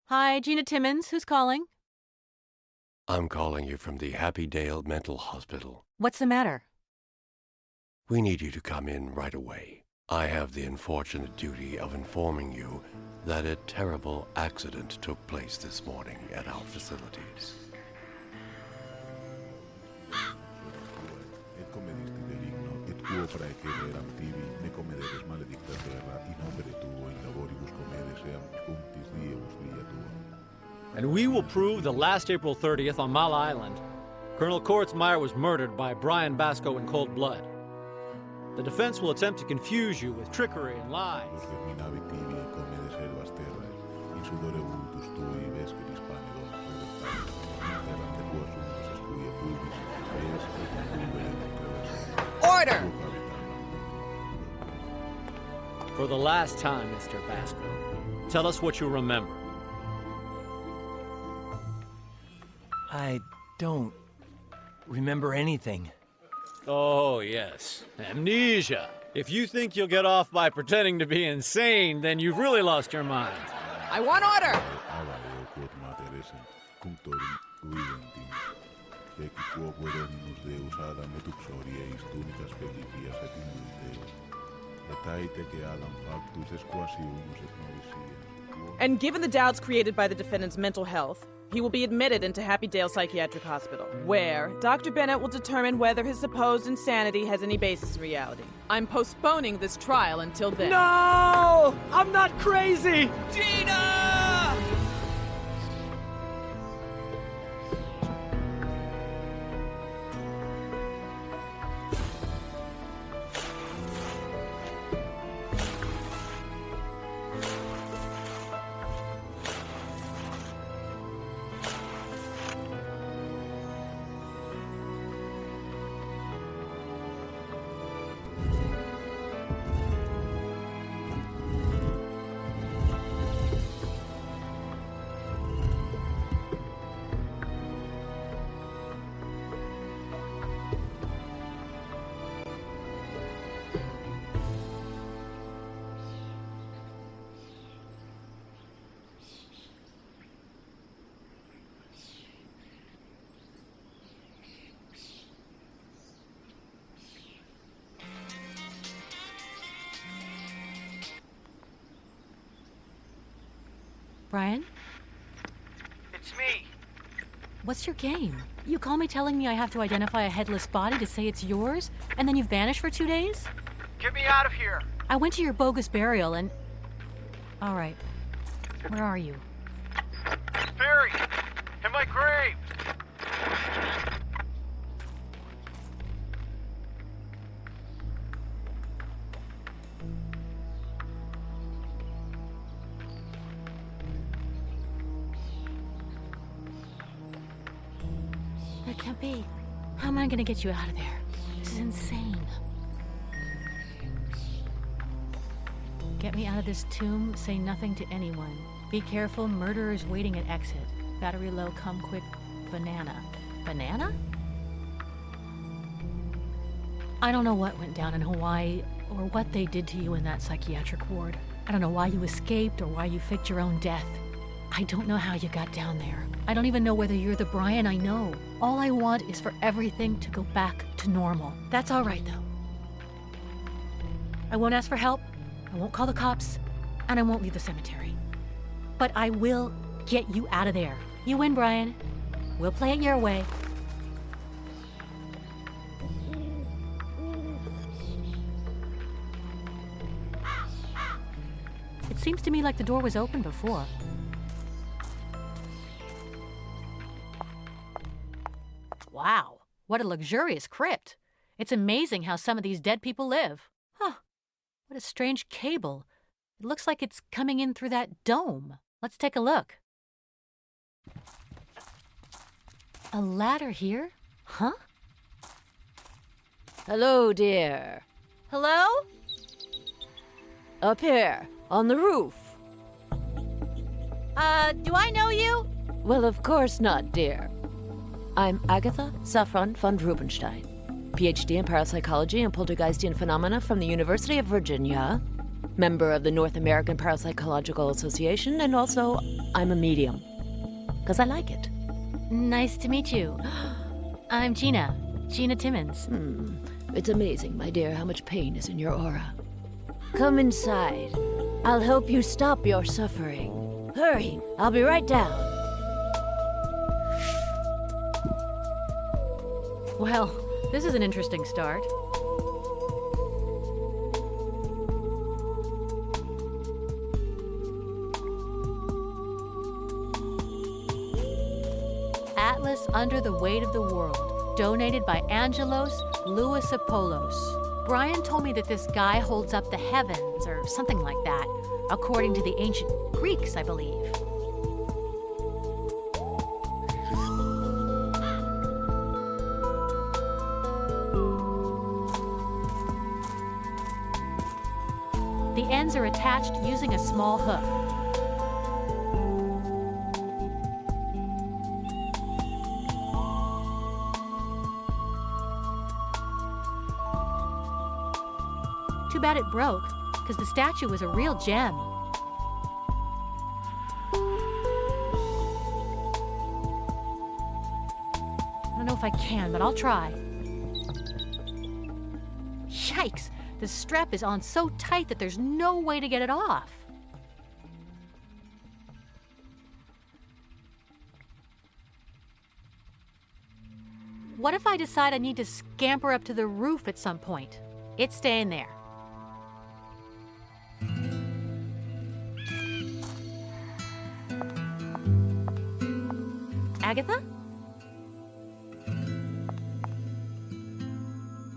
Hi, Gina Timmons. Who's calling? I'm calling you from the Happy Dale Mental Hospital. What's the matter? We need you to come in right away. I have the unfortunate duty of informing you that a terrible accident took place this morning at our facilities. And we will prove that last April 30th on Mile Island, Colonel Kortzmeyer was murdered by Brian Basco in cold blood. The defense will attempt to confuse you with trickery and lies. Order! For the last time, Mr. Basco, tell us what you remember. I don't remember anything. Oh, yes. Amnesia. If you think you'll get off by pretending to be insane, then you've really lost your mind. I want order! And given the doubts created by the defendant's mental health, he will be admitted into Happy Dale Psychiatric Hospital, where Dr. Bennett will determine whether his supposed insanity has any basis in reality. I'm postponing this trial until then. No! I'm not crazy! Gina! Brian? It's me. What's your game? You call me telling me I have to identify a headless body to say it's yours, and then you vanish for 2 days? Get me out of here. I went to your bogus burial and... All right. Where are you? Buried in my grave. That can't be. How am I gonna get you out of there? This is insane. Get me out of this tomb, say nothing to anyone. Be careful, murderer's waiting at exit. Battery low, come quick, banana. Banana? I don't know what went down in Hawaii, or what they did to you in that psychiatric ward. I don't know why you escaped, or why you faked your own death. I don't know how you got down there. I don't even know whether you're the Brian I know. All I want is for everything to go back to normal. That's all right, though. I won't ask for help, I won't call the cops, and I won't leave the cemetery. But I will get you out of there. You win, Brian. We'll play it your way. It seems to me like the door was open before. Wow, what a luxurious crypt. It's amazing how some of these dead people live. Huh, what a strange cable. It looks like it's coming in through that dome. Let's take a look. A ladder here? Huh? Hello, dear. Hello? Up here, on the roof. Do I know you? Well, of course not, dear. I'm Agatha Saffron von Rubenstein. PhD in parapsychology and poltergeistian phenomena from the University of Virginia. Member of the North American Parapsychological Association, and also I'm a medium. 'Cause I like it. Nice to meet you. I'm Gina. Gina Timmons. It's amazing, my dear, how much pain is in your aura. Come inside. I'll help you stop your suffering. Hurry, I'll be right down. Well, this is an interesting start. Atlas Under the Weight of the World, donated by Angelos Louisopoulos. Brian told me that this guy holds up the heavens, or something like that, according to the ancient Greeks, I believe. The ends are attached using a small hook. Too bad it broke, because the statue was a real gem. I don't know if I can, but I'll try. Yikes! The strap is on so tight that there's no way to get it off. What if I decide I need to scamper up to the roof at some point? It's staying there. Agatha?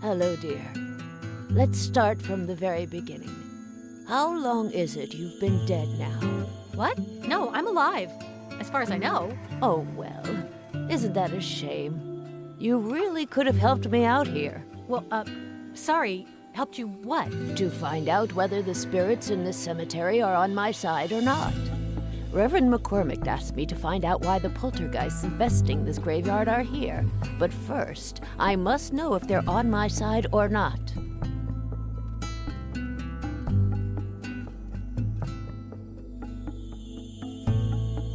Hello, dear. Let's start from the very beginning. How long is it you've been dead now? What? No, I'm alive. As far as I know. Oh, well, isn't that a shame? You really could have helped me out here. Well, sorry. Helped you what? To find out whether the spirits in this cemetery are on my side or not. Reverend McCormick asked me to find out why the poltergeists infesting this graveyard are here. But first, I must know if they're on my side or not.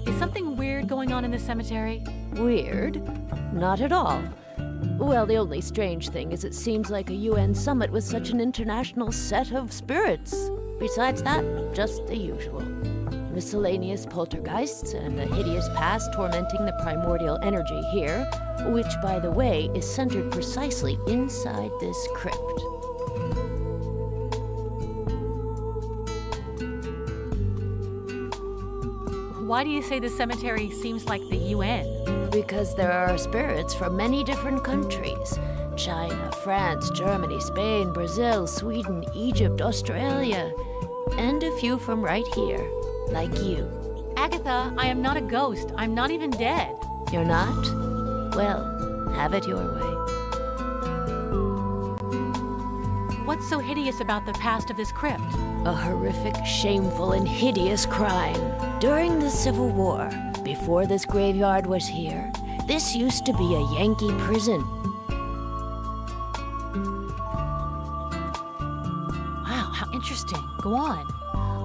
Is something weird going on in the cemetery? Weird? Not at all. Well, the only strange thing is it seems like a UN summit with such an international set of spirits. Besides that, just the usual. Miscellaneous poltergeists and a hideous past tormenting the primordial energy here, which, by the way, is centered precisely inside this crypt. Why do you say the cemetery seems like the UN? Because there are spirits from many different countries. China, France, Germany, Spain, Brazil, Sweden, Egypt, Australia, and a few from right here, like you. Agatha, I am not a ghost. I'm not even dead. You're not? Well, have it your way. What's so hideous about the past of this crypt? A horrific, shameful, and hideous crime. During the Civil War, before this graveyard was here, this used to be a Yankee prison. Wow, how interesting. Go on.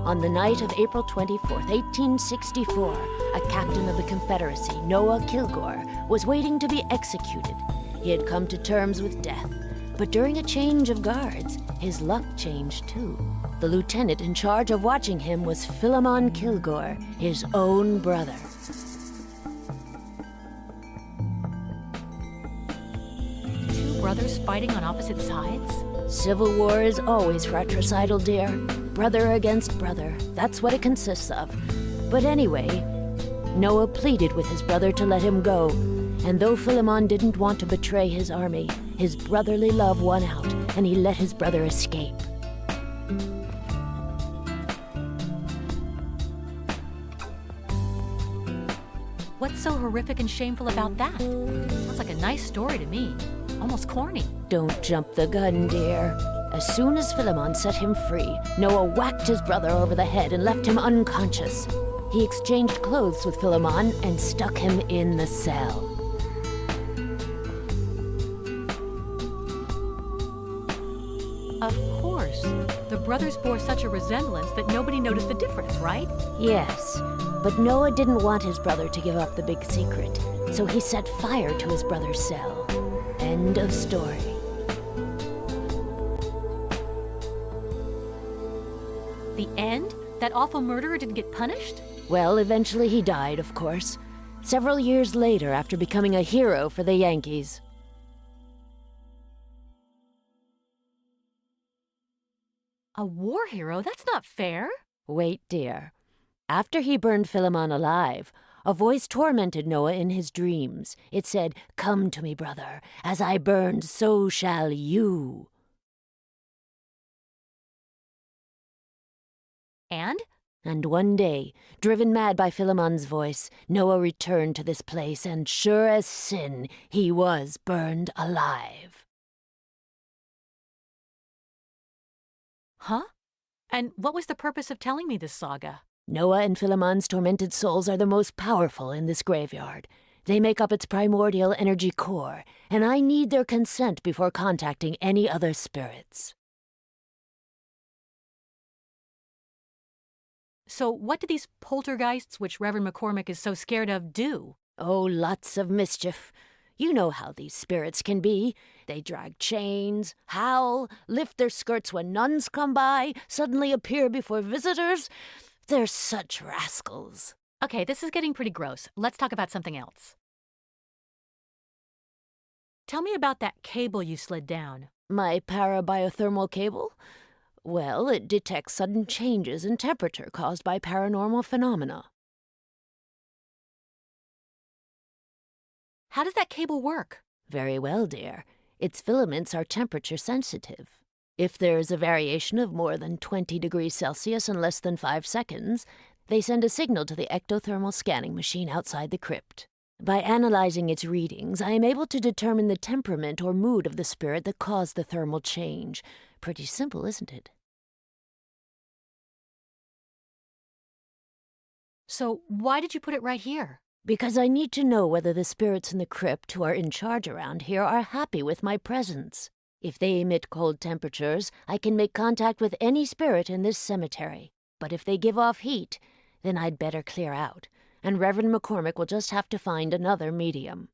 On the night of April 24th, 1864, a captain of the Confederacy, Noah Kilgore, was waiting to be executed. He had come to terms with death, but during a change of guards, his luck changed too. The lieutenant in charge of watching him was Philemon Kilgore, his own brother. Two brothers fighting on opposite sides? Civil war is always fratricidal, dear. Brother against brother. That's what it consists of. But anyway, Noah pleaded with his brother to let him go. And though Philemon didn't want to betray his army, his brotherly love won out, and he let his brother escape. What's so horrific and shameful about that? Sounds like a nice story to me. Almost corny. Don't jump the gun, dear. As soon as Philemon set him free, Noah whacked his brother over the head and left him unconscious. He exchanged clothes with Philemon and stuck him in the cell. brothers bore such a resemblance that nobody noticed the difference, right? Yes, but Noah didn't want his brother to give up the big secret, so he set fire to his brother's cell. End of story. The end? That awful murderer didn't get punished? Well, eventually he died, of course. Several years later after becoming a hero for the Yankees. A war hero? That's not fair. Wait, dear. After he burned Philemon alive, a voice tormented Noah in his dreams. It said, "Come to me, brother. As I burned, so shall you." And one day, driven mad by Philemon's voice, Noah returned to this place, and sure as sin, he was burned alive. Huh? And what was the purpose of telling me this saga? Noah and Philemon's tormented souls are the most powerful in this graveyard. They make up its primordial energy core, and I need their consent before contacting any other spirits. So what do these poltergeists, which Reverend McCormick is so scared of, do? Oh, lots of mischief. You know how these spirits can be. They drag chains, howl, lift their skirts when nuns come by, suddenly appear before visitors. They're such rascals. Okay, this is getting pretty gross. Let's talk about something else. Tell me about that cable you slid down. My parabiothermal cable? Well, it detects sudden changes in temperature caused by paranormal phenomena. How does that cable work? Very well, dear. Its filaments are temperature sensitive. If there is a variation of more than 20 degrees Celsius in less than 5 seconds, they send a signal to the ectothermal scanning machine outside the crypt. By analyzing its readings, I am able to determine the temperament or mood of the spirit that caused the thermal change. Pretty simple, isn't it? So why did you put it right here? Because I need to know whether the spirits in the crypt who are in charge around here are happy with my presence. If they emit cold temperatures, I can make contact with any spirit in this cemetery. But if they give off heat, then I'd better clear out, and Reverend McCormick will just have to find another medium.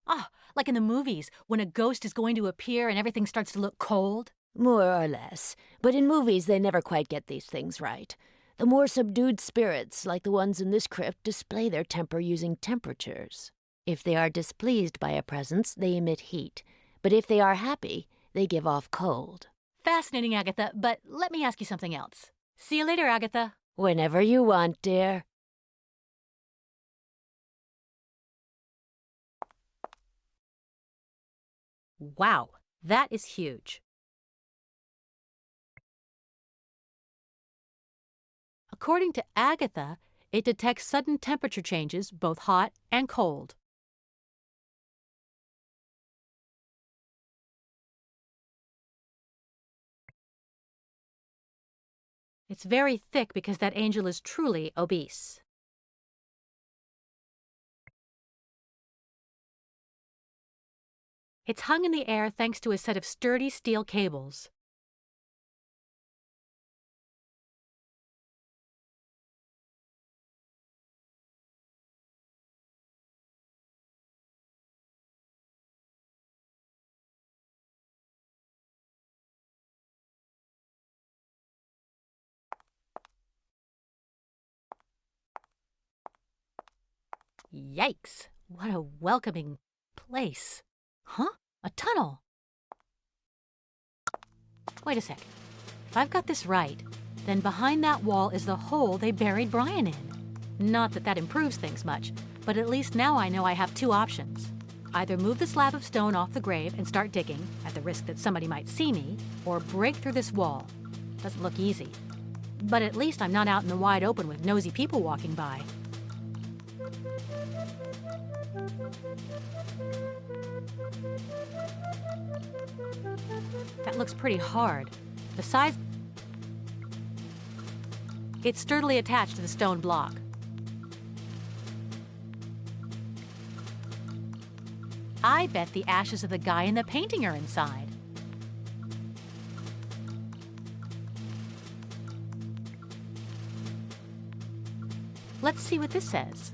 Ah, like in the movies, when a ghost is going to appear and everything starts to look cold? More or less, but in movies they never quite get these things right. The more subdued spirits, like the ones in this crypt, display their temper using temperatures. If they are displeased by a presence, they emit heat. But if they are happy, they give off cold. Fascinating, Agatha, but let me ask you something else. See you later, Agatha. Whenever you want, dear. Wow, that is huge. According to Agatha, it detects sudden temperature changes, both hot and cold. It's very thick because that angel is truly obese. It's hung in the air thanks to a set of sturdy steel cables. Yikes! What a welcoming place. Huh? A tunnel. Wait a sec. If I've got this right, then behind that wall is the hole they buried Brian in. Not that that improves things much, but at least now I know I have two options. Either move the slab of stone off the grave and start digging, at the risk that somebody might see me, or break through this wall. Doesn't look easy. But at least I'm not out in the wide open with nosy people walking by. That looks pretty hard. Besides, it's sturdily attached to the stone block. I bet the ashes of the guy in the painting are inside. Let's see what this says.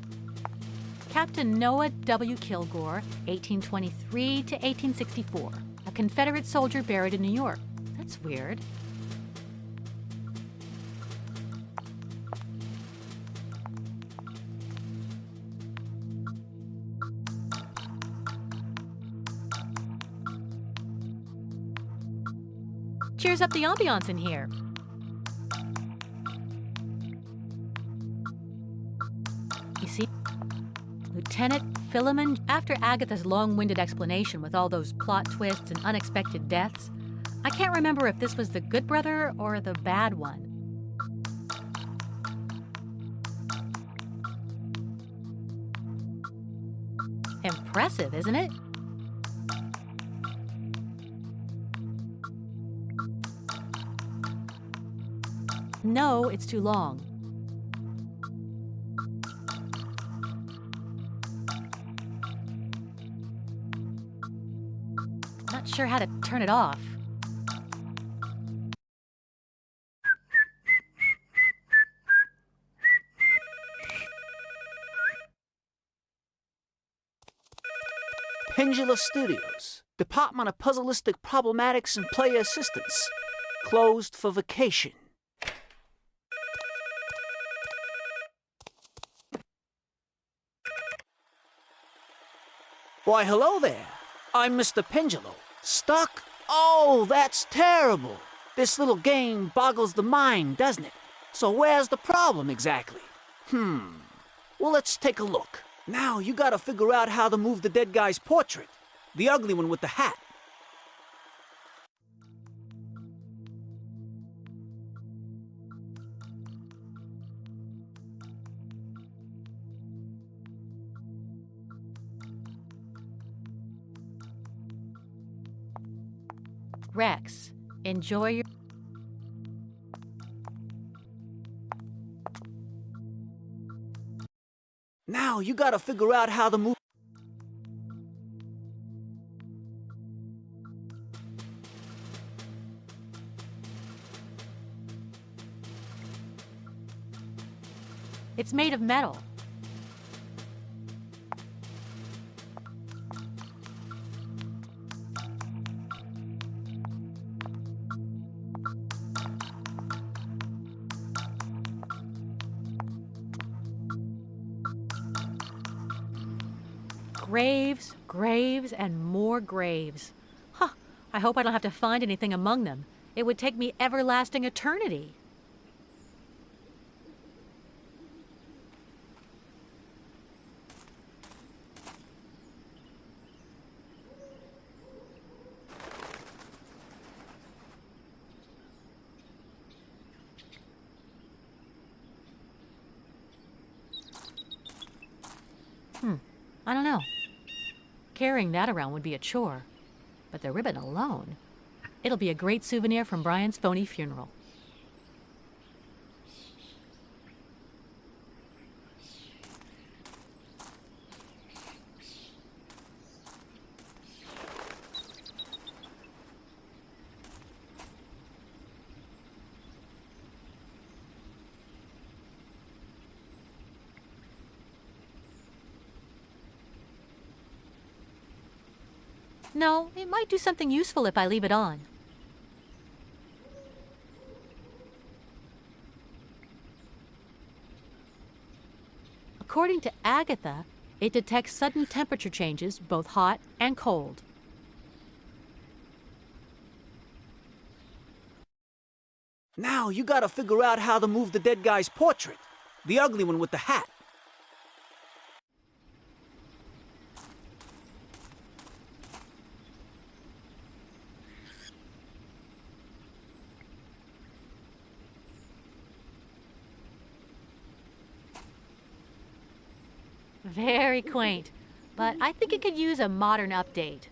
Captain Noah W. Kilgore, 1823 to 1864. A Confederate soldier buried in New York. That's weird. Cheers up the ambiance in here. You see, Lieutenant Philemon, after Agatha's long-winded explanation with all those plot twists and unexpected deaths, I can't remember if this was the good brother or the bad one. Impressive, isn't it? No, it's too long. Not sure how to turn it off. Pendula Studios, Department of Puzzleistic Problematics and Player Assistance, closed for vacation. Why, hello there. I'm Mr. Pendulo. Stuck? Oh, that's terrible. This little game boggles the mind, doesn't it? So where's the problem exactly? Well, let's take a look. Now you gotta figure out how to move the dead guy's portrait. The ugly one with the hat. Rex, enjoy your... Now you gotta figure out how to move... It's made of metal. Graves, graves, and more graves. Huh, I hope I don't have to find anything among them. It would take me everlasting eternity. I don't know. Carrying that around would be a chore. But the ribbon alone, it'll be a great souvenir from Brian's phony funeral. No, it might do something useful if I leave it on. According to Agatha, it detects sudden temperature changes, both hot and cold. Now you gotta figure out how to move the dead guy's portrait. The ugly one with the hat. Very quaint, but I think it could use a modern update.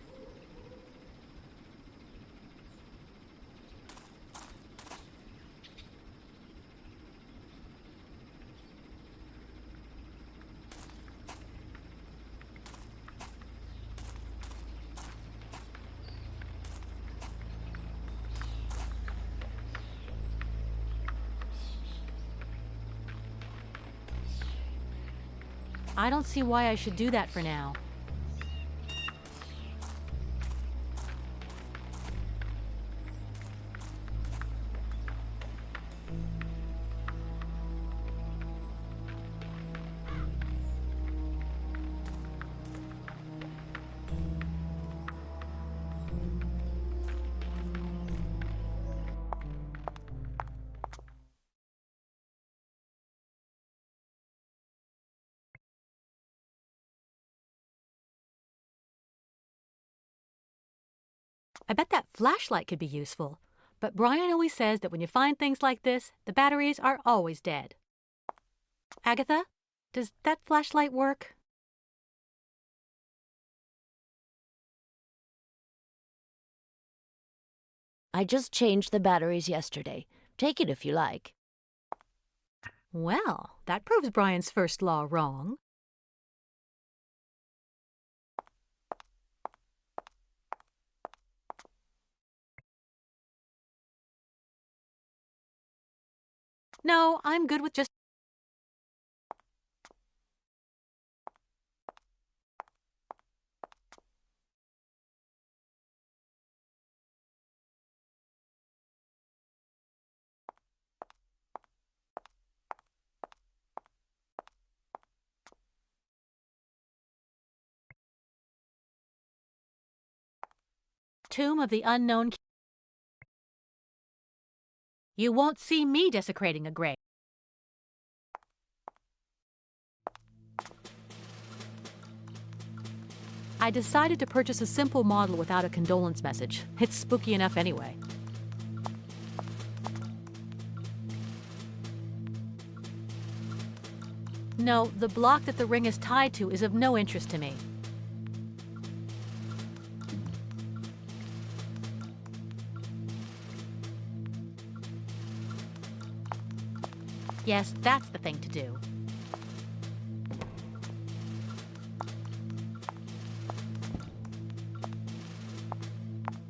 I don't see why I should do that for now. I bet that flashlight could be useful, but Brian always says that when you find things like this, the batteries are always dead. Agatha, does that flashlight work? I just changed the batteries yesterday. Take it if you like. Well, that proves Brian's first law wrong. No, I'm good with just... Tomb of the Unknown. You won't see me desecrating a grave. I decided to purchase a simple model without a condolence message. It's spooky enough anyway. No, the block that the ring is tied to is of no interest to me. Yes, that's the thing to do.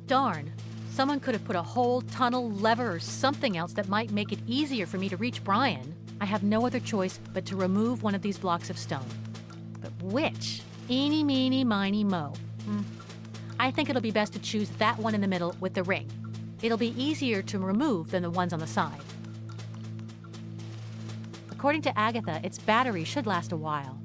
Darn. Someone could have put a hole, tunnel, lever, or something else that might make it easier for me to reach Brian. I have no other choice but to remove one of these blocks of stone. But which? Eeny, meeny, miny, mo. I think it'll be best to choose that one in the middle with the ring. It'll be easier to remove than the ones on the side. According to Agatha, its battery should last a while.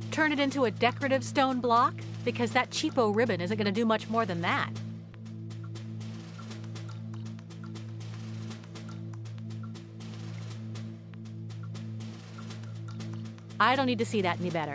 Turn it into a decorative stone block? Because that cheapo ribbon isn't going to do much more than that. I don't need to see that any better.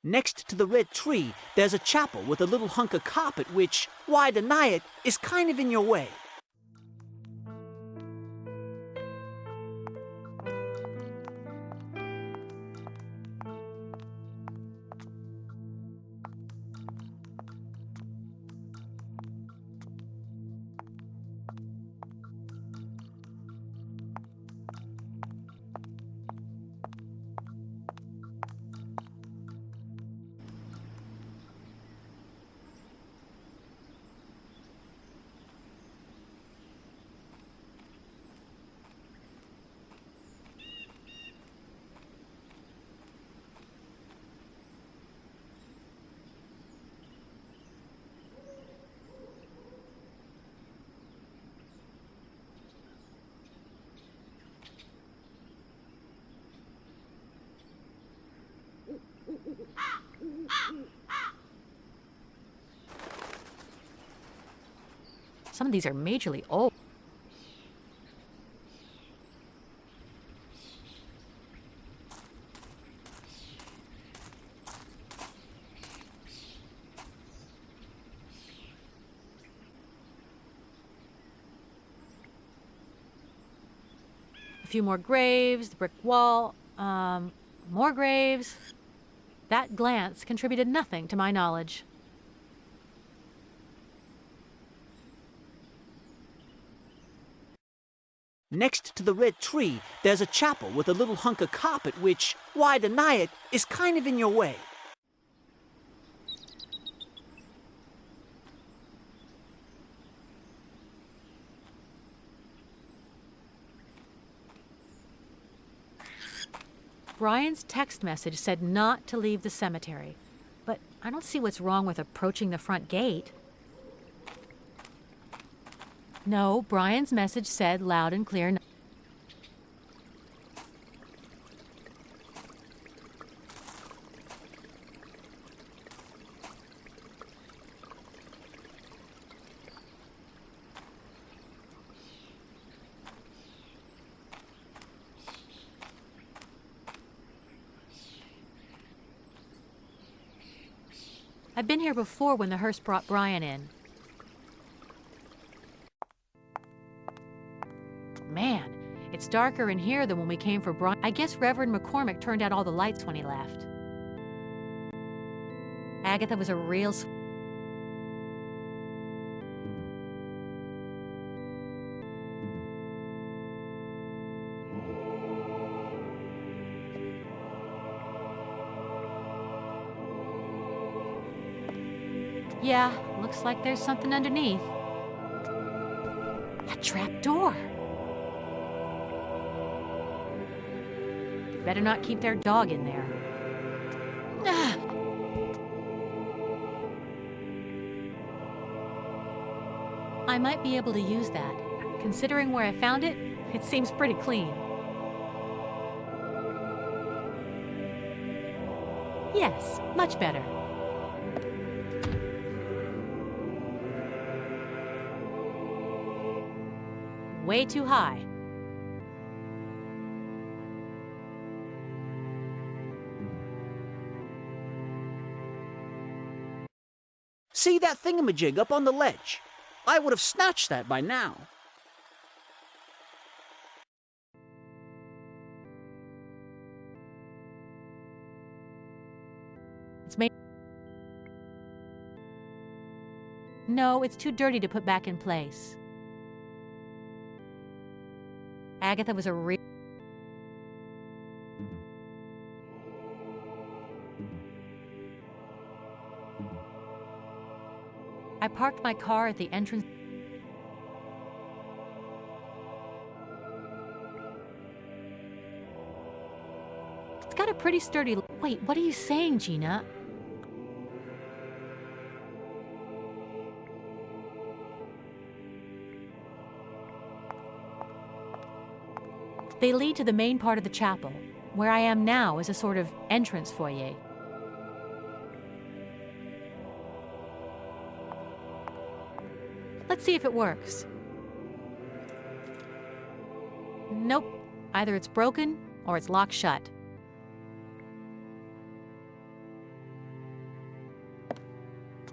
Next to the red tree, there's a chapel with a little hunk of carpet which, why deny it, is kind of in your way. Some of these are majorly old. A few more graves, the brick wall, more graves. That glance contributed nothing to my knowledge. Next to the red tree, there's a chapel with a little hunk of carpet which, why deny it, is kind of in your way. Brian's text message said not to leave the cemetery, but I don't see what's wrong with approaching the front gate. No, Brian's message said loud and clear. I've been here before when the hearse brought Brian in. Man, it's darker in here than when we came for Brian. I guess Reverend McCormick turned out all the lights when he left. Agatha was a real... Yeah, looks like there's something underneath. A trap door. They better not keep their dog in there. Ah. I might be able to use that. Considering where I found it, it seems pretty clean. Yes, much better. Way too high. See that thingamajig up on the ledge? I would have snatched that by now. It's made... No, it's too dirty to put back in place. Agatha was a real... I parked my car at the entrance. It's got a pretty sturdy... Wait, what are you saying, Gina? They lead to the main part of the chapel. Where I am now is a sort of entrance foyer. Let's see if it works. Nope. Either it's broken or it's locked shut.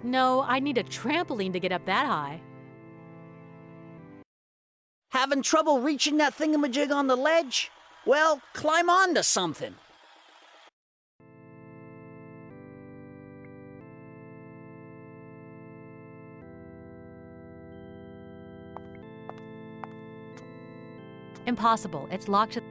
No, I'd need a trampoline to get up that high. Having trouble reaching that thingamajig on the ledge? Well, climb onto something. Impossible. It's locked to...